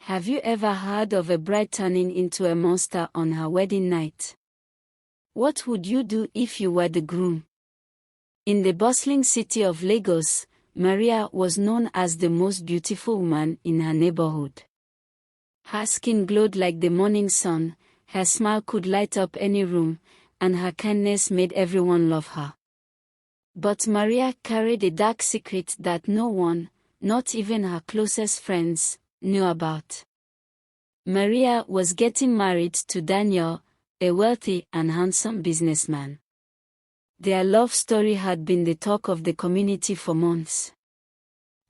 Have you ever heard of a bride turning into a monster on her wedding night? What would you do if you were the groom? In the bustling city of Lagos, Maria was known as the most beautiful woman in her neighborhood. Her skin glowed like the morning sun, her smile could light up any room, and her kindness made everyone love her. But Maria carried a dark secret that no one, not even her closest friends, knew about. Maria was getting married to Daniel, a wealthy and handsome businessman. Their love story had been the talk of the community for months.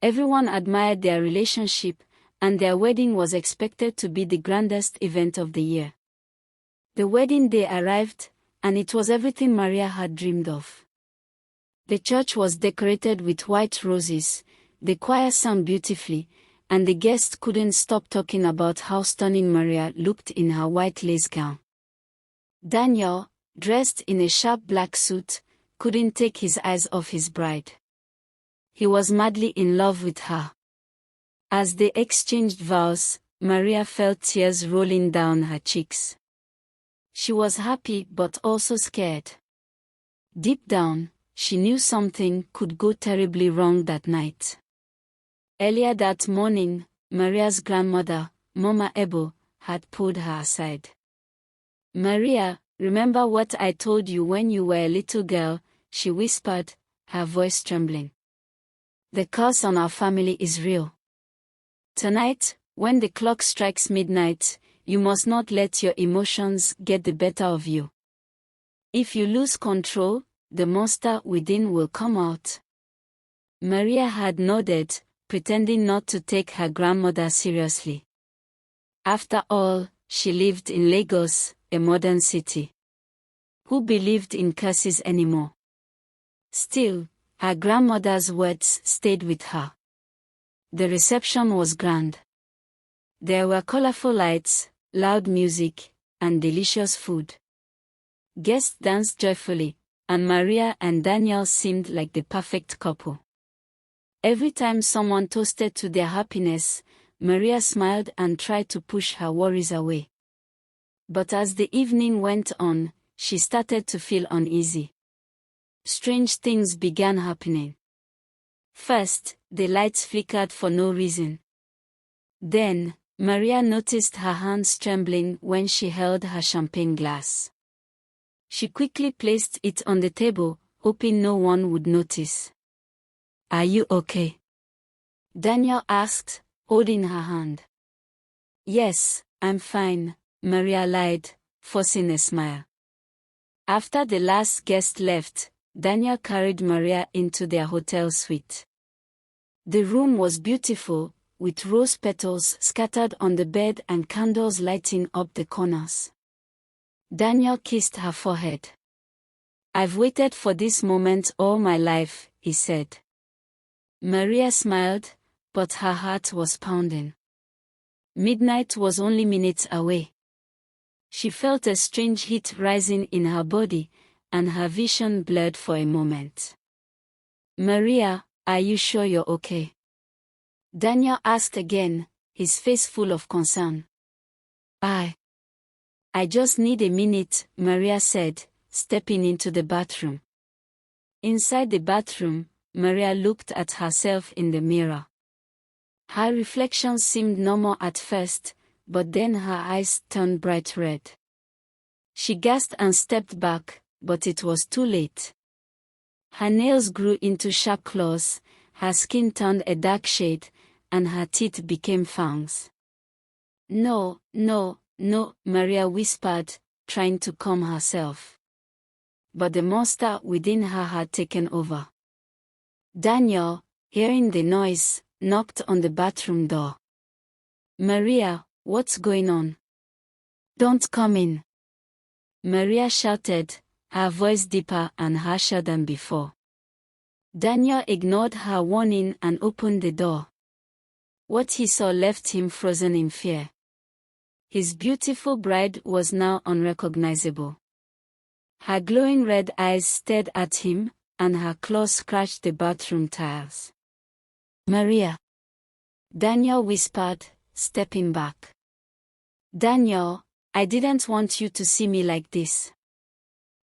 Everyone admired their relationship, and their wedding was expected to be the grandest event of the year. The wedding day arrived, and it was everything Maria had dreamed of. The church was decorated with white roses, the choir sang beautifully, and the guests couldn't stop talking about how stunning Maria looked in her white lace gown. Daniel, dressed in a sharp black suit, couldn't take his eyes off his bride. He was madly in love with her. As they exchanged vows, Maria felt tears rolling down her cheeks. She was happy but also scared. Deep down, she knew something could go terribly wrong that night. Earlier that morning, Maria's grandmother, Mama Ebo, had pulled her aside. "Maria, remember what I told you when you were a little girl," she whispered, her voice trembling. "The curse on our family is real. Tonight, when the clock strikes midnight, you must not let your emotions get the better of you. If you lose control, the monster within will come out." Maria had nodded, pretending not to take her grandmother seriously. After all, she lived in Lagos, a modern city. Who believed in curses anymore? Still, her grandmother's words stayed with her. The reception was grand. There were colorful lights, loud music, and delicious food. Guests danced joyfully, and Maria and Daniel seemed like the perfect couple. Every time someone toasted to their happiness, Maria smiled and tried to push her worries away. But as the evening went on, she started to feel uneasy. Strange things began happening. First, the lights flickered for no reason. Then, Maria noticed her hands trembling when she held her champagne glass. She quickly placed it on the table, hoping no one would notice. "Are you okay?" Daniel asked, holding her hand. "Yes, I'm fine," Maria lied, forcing a smile. After the last guest left, Daniel carried Maria into their hotel suite. The room was beautiful, with rose petals scattered on the bed and candles lighting up the corners. Daniel kissed her forehead. "I've waited for this moment all my life," he said. Maria smiled, but her heart was pounding. Midnight was only minutes away. She felt a strange heat rising in her body, and her vision blurred for a moment. "Maria, are you sure you're okay?" Daniel asked again, his face full of concern. I just need a minute," Maria said, stepping into the bathroom. Inside the bathroom, Maria looked at herself in the mirror. Her reflection seemed normal at first, but then her eyes turned bright red. She gasped and stepped back, but it was too late. Her nails grew into sharp claws, her skin turned a dark shade, and her teeth became fangs. No, Maria whispered, trying to calm herself. But the monster within her had taken over. Daniel, hearing the noise, knocked on the bathroom door. "Maria, what's going on?" "Don't come in," Maria shouted, her voice deeper and harsher than before. Daniel ignored her warning and opened the door. What he saw left him frozen in fear. His beautiful bride was now unrecognizable. Her glowing red eyes stared at him, and her claws scratched the bathroom tiles. "Maria," Daniel whispered, stepping back. Daniel, I didn't want you to see me like this.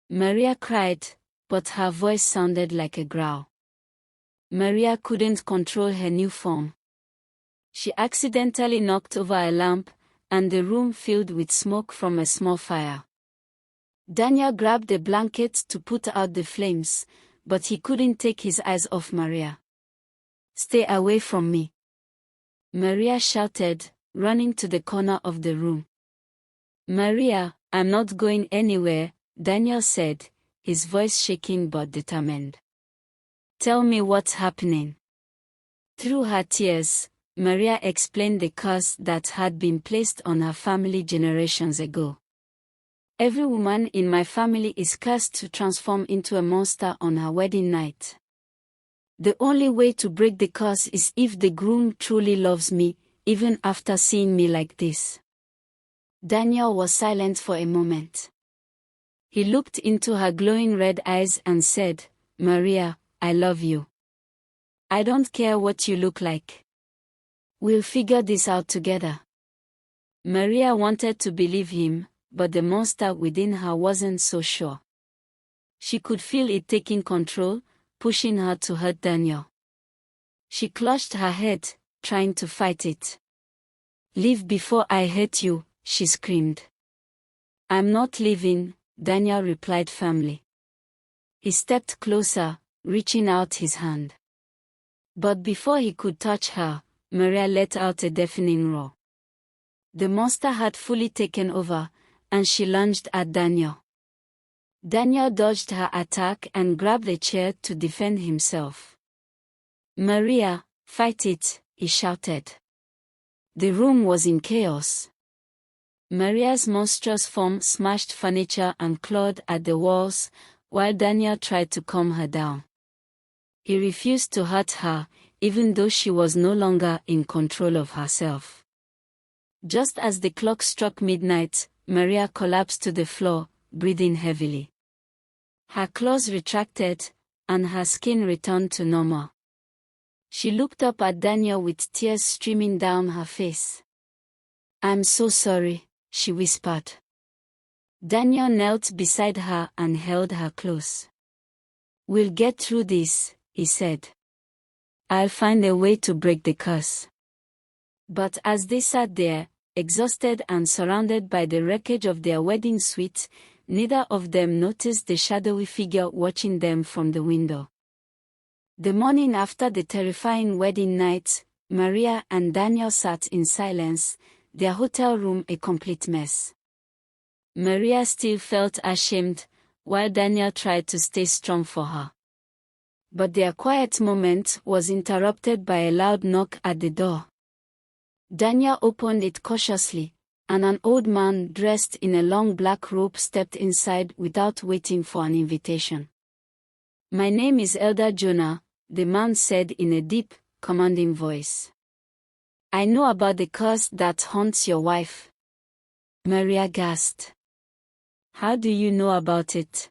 Maria cried, but her voice sounded like a growl. Maria couldn't control her new form. She accidentally knocked over a lamp, and the room filled with smoke from a small fire. Daniel grabbed a blanket to put out the flames, but he couldn't take his eyes off Maria. Stay away from me, Maria shouted, running to the corner of the room. Maria, I'm not going anywhere, Daniel said, his voice shaking but determined. Tell me what's happening. Through her tears, Maria explained the curse that had been placed on her family generations ago. Every woman in my family is cursed to transform into a monster on her wedding night. The only way to break the curse is if the groom truly loves me, even after seeing me like this. Daniel was silent for a moment. He looked into her glowing red eyes and said, Maria, I love you. I don't care what you look like. We'll figure this out together. Maria wanted to believe him, but the monster within her wasn't so sure. She could feel it taking control, pushing her to hurt Daniel. She clutched her head, trying to fight it. Leave before I hurt you, she screamed. I'm not leaving, Daniel replied firmly. He stepped closer, reaching out his hand. But before he could touch her, Maria let out a deafening roar. The monster had fully taken over, and she lunged at Daniel. Daniel dodged her attack and grabbed a chair to defend himself. Maria, fight it, he shouted. The room was in chaos. Maria's monstrous form smashed furniture and clawed at the walls, while Daniel tried to calm her down. He refused to hurt her, even though she was no longer in control of herself. Just as the clock struck midnight, Maria collapsed to the floor, breathing heavily. Her claws retracted, and her skin returned to normal. She looked up at Daniel with tears streaming down her face. I'm so sorry, she whispered. Daniel knelt beside her and held her close. We'll get through this, he said. I'll find a way to break the curse. But as they sat there, exhausted and surrounded by the wreckage of their wedding suite, neither of them noticed the shadowy figure watching them from the window. The morning after the terrifying wedding night, Maria and Daniel sat in silence, their hotel room a complete mess. Maria still felt ashamed, while Daniel tried to stay strong for her. But their quiet moment was interrupted by a loud knock at the door. Daniel opened it cautiously, and an old man dressed in a long black robe stepped inside without waiting for an invitation. My name is Elder Jonah, the man said in a deep, commanding voice. I know about the curse that haunts your wife. Maria gasped. How do you know about it?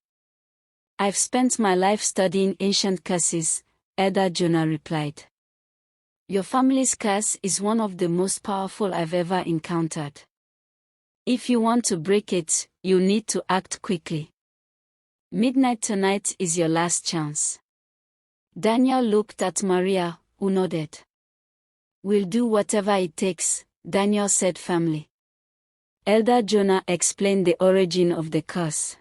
I've spent my life studying ancient curses, Elder Jonah replied. Your family's curse is one of the most powerful I've ever encountered. If you want to break it, you need to act quickly. Midnight tonight is your last chance. Daniel looked at Maria, who nodded. We'll do whatever it takes, Daniel said firmly. Elder Jonah explained the origin of the curse.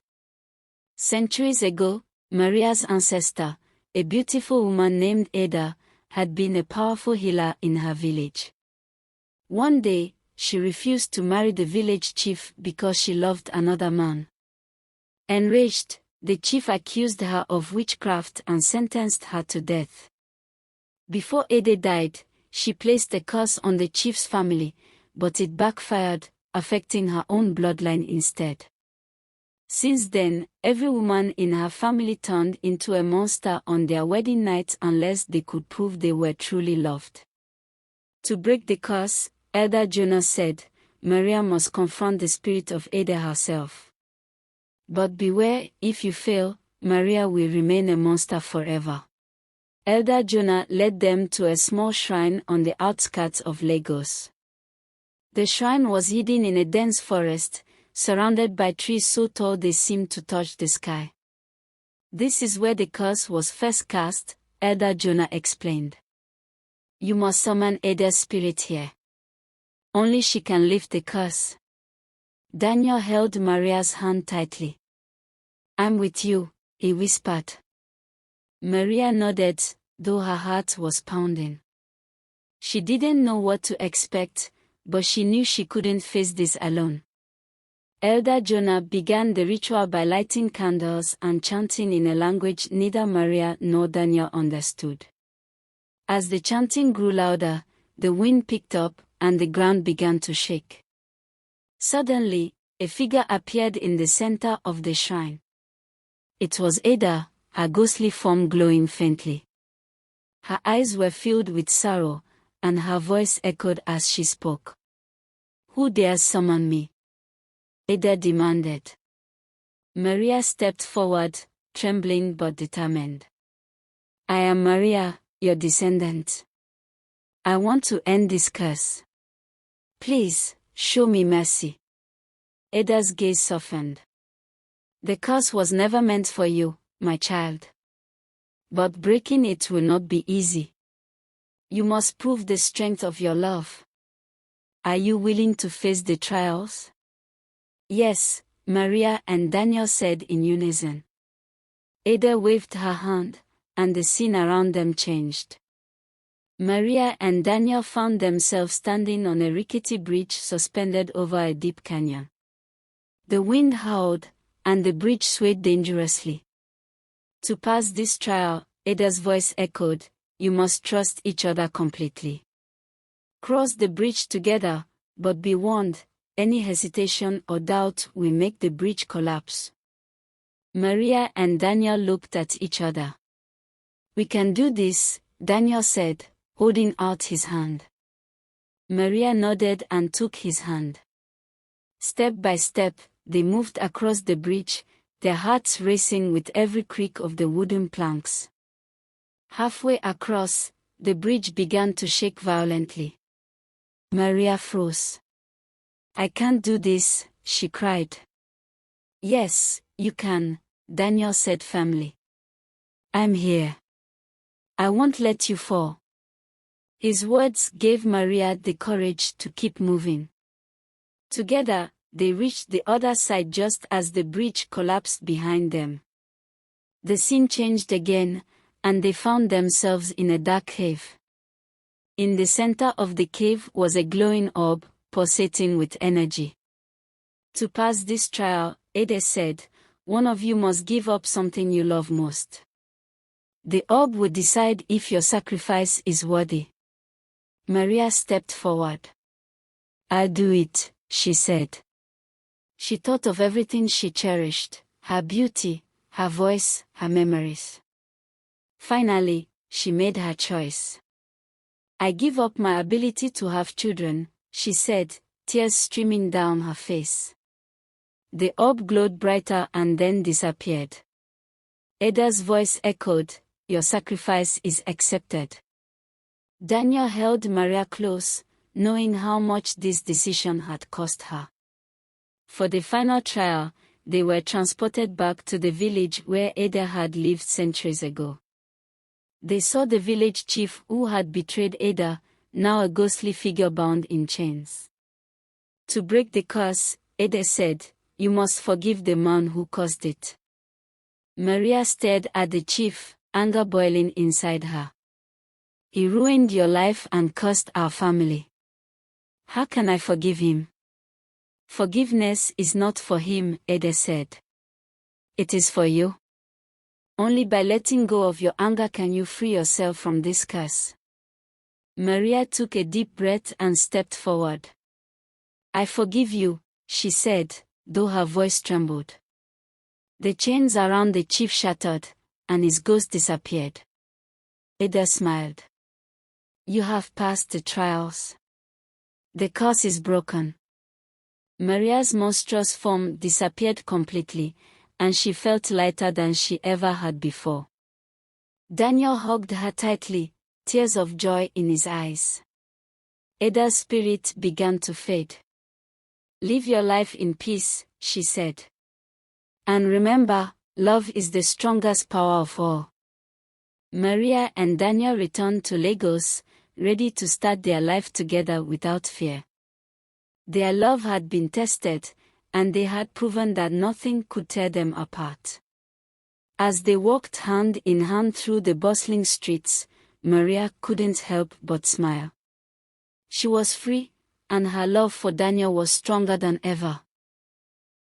Centuries ago, Maria's ancestor, a beautiful woman named Ada, had been a powerful healer in her village. One day, she refused to marry the village chief because she loved another man. Enraged, the chief accused her of witchcraft and sentenced her to death. Before Ada died, she placed a curse on the chief's family, but it backfired, affecting her own bloodline instead. Since then, every woman in her family turned into a monster on their wedding night unless they could prove they were truly loved. To break the curse, Elder Jonah said, Maria must confront the spirit of Ada herself. But beware, if you fail, Maria will remain a monster forever. Elder Jonah led them to a small shrine on the outskirts of Lagos. The shrine was hidden in a dense forest, surrounded by trees so tall they seemed to touch the sky. This is where the curse was first cast, Elder Jonah explained. You must summon Ada's spirit here. Only she can lift the curse. Daniel held Maria's hand tightly. I'm with you, he whispered. Maria nodded, though her heart was pounding. She didn't know what to expect, but she knew she couldn't face this alone. Elder Jonah began the ritual by lighting candles and chanting in a language neither Maria nor Daniel understood. As the chanting grew louder, the wind picked up and the ground began to shake. Suddenly, a figure appeared in the center of the shrine. It was Ada, her ghostly form glowing faintly. Her eyes were filled with sorrow, and her voice echoed as she spoke. Who dares summon me? Ada demanded. Maria stepped forward, trembling but determined. I am Maria, your descendant. I want to end this curse. Please, show me mercy. Ada's gaze softened. The curse was never meant for you, my child. But breaking it will not be easy. You must prove the strength of your love. Are you willing to face the trials? Yes, Maria and Daniel said in unison. Ada waved her hand, and the scene around them changed. Maria and Daniel found themselves standing on a rickety bridge suspended over a deep canyon. The wind howled, and the bridge swayed dangerously. To pass this trial, Ada's voice echoed, you must trust each other completely. Cross the bridge together, but be warned, any hesitation or doubt will make the bridge collapse. Maria and Daniel looked at each other. We can do this, Daniel said, holding out his hand. Maria nodded and took his hand. Step by step, they moved across the bridge, their hearts racing with every creak of the wooden planks. Halfway across, the bridge began to shake violently. Maria froze. I can't do this, she cried. Yes, you can, Daniel said firmly. I'm here. I won't let you fall. His words gave Maria the courage to keep moving. Together, they reached the other side just as the bridge collapsed behind them. The scene changed again, and they found themselves in a dark cave. In the center of the cave was a glowing orb, pulsating with energy. To pass this trial, Ada said, one of you must give up something you love most. The orb will decide if your sacrifice is worthy. Maria stepped forward. I'll do it, she said. She thought of everything she cherished, her beauty, her voice, her memories. Finally, she made her choice. I give up my ability to have children, she said, tears streaming down her face. The orb glowed brighter and then disappeared. Ada's voice echoed, your sacrifice is accepted. Daniel held Maria close, knowing how much this decision had cost her. For the final trial, they were transported back to the village where Ada had lived centuries ago. They saw the village chief who had betrayed Ada, now a ghostly figure bound in chains. To break the curse, Ada said, you must forgive the man who caused it. Maria stared at the chief, anger boiling inside her. He ruined your life and cursed our family. How can I forgive him? Forgiveness is not for him, Ada said. It is for you. Only by letting go of your anger can you free yourself from this curse. Maria took a deep breath and stepped forward. I forgive you, she said, though her voice trembled. The chains around the chief shattered, and his ghost disappeared. Ada smiled. You have passed the trials. The curse is broken. Maria's monstrous form disappeared completely, and she felt lighter than she ever had before. Daniel hugged her tightly, tears of joy in his eyes. Ada's spirit began to fade. "Live your life in peace," she said. "And remember, love is the strongest power of all." Maria and Daniel returned to Lagos, ready to start their life together without fear. Their love had been tested, and they had proven that nothing could tear them apart. As they walked hand in hand through the bustling streets, Maria couldn't help but smile. She was free, and her love for Daniel was stronger than ever.